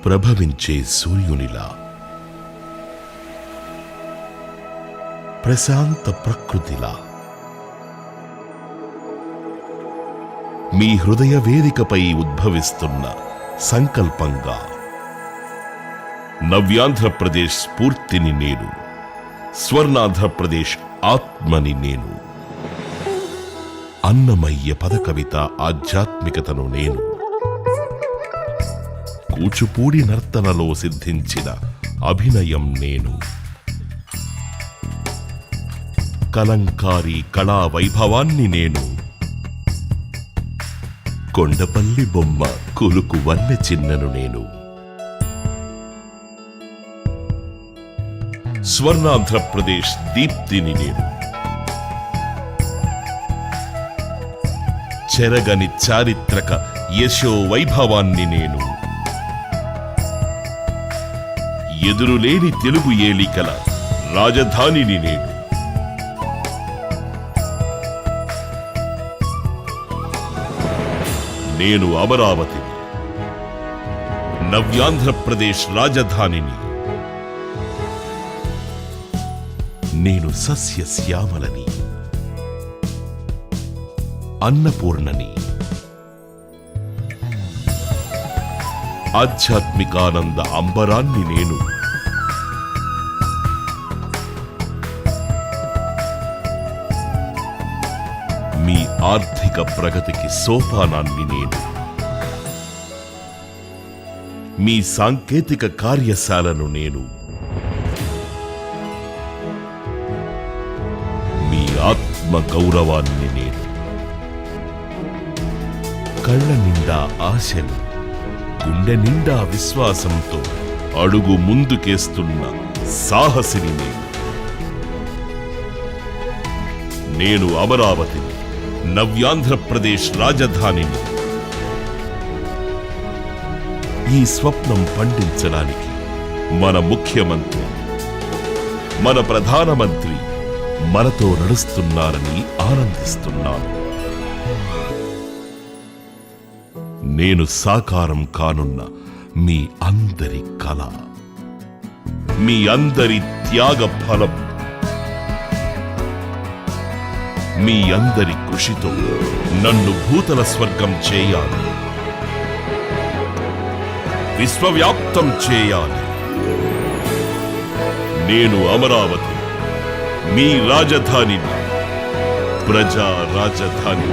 ప్రభవించే సూర్యునిలా, ప్రశాంత ప్రకృతిలా, మీ హృదయ వేదికపై ఉద్భవిస్తున్న సంకల్పంగా, నవ్యాంధ్రప్రదేశ్ స్ఫూర్తిని నేను, స్వర్ణాంధ్రప్రదేశ్ ఆత్మని నేను, అన్నమయ్య పదకవిత ఆధ్యాత్మికతను నేను, కూచిపూడి నర్తనలో సిద్ధించిన అభినయం నేను, కలంకారీ కళా వైభవాన్ని నేను, కొండపల్లి బొమ్మ కులుకు వన్నె చిన్నను నేను, స్వర్ణాంధ్రప్రదేశ్ దీప్తిని నేను, చెరగని చారిత్రక యశో వైభవాన్ని నేను, ఎదురులేని తెలుగు ఏలికల రాజధానిని నేను, నేను అమరావతిని, నవ్యాంధ్రప్రదేశ్ రాజధానిని, నేను సస్యశ్యామలని, అన్నపూర్ణని, ఆధ్యాత్మికానంద అంబరాన్ని నేను, మీ ఆర్థిక ప్రగతికి సోపానాన్ని నేను, మీ సాంకేతిక కార్యశాలను నేను, మీ ఆత్మ గౌరవాన్ని నేను, కళ్ళ నిండా ఆశలు, గుండె నిండా విశ్వాసంతో అడుగు ముందుకేస్తున్న సాహసిని నేను, నేను అమరావతిని, నవ్యాంధ్రప్రదేశ్ రాజధానిని. ఈ స్వప్నం పండించడానికి మన ముఖ్యమంత్రి, మన ప్రధానమంత్రి మనతో నడుస్తున్నారని ఆనందిస్తున్నాను. నేను సాకారం కానున్న మీ అందరి కల, మీ అందరి త్యాగ ఫలం, మీ అందరి కృషితో నన్ను భూతల స్వర్గం చేయాలి, విశ్వవ్యాప్తం చేయాలి. నేను అమరావతి, మీ రాజధానిని, ప్రజా రాజధాని.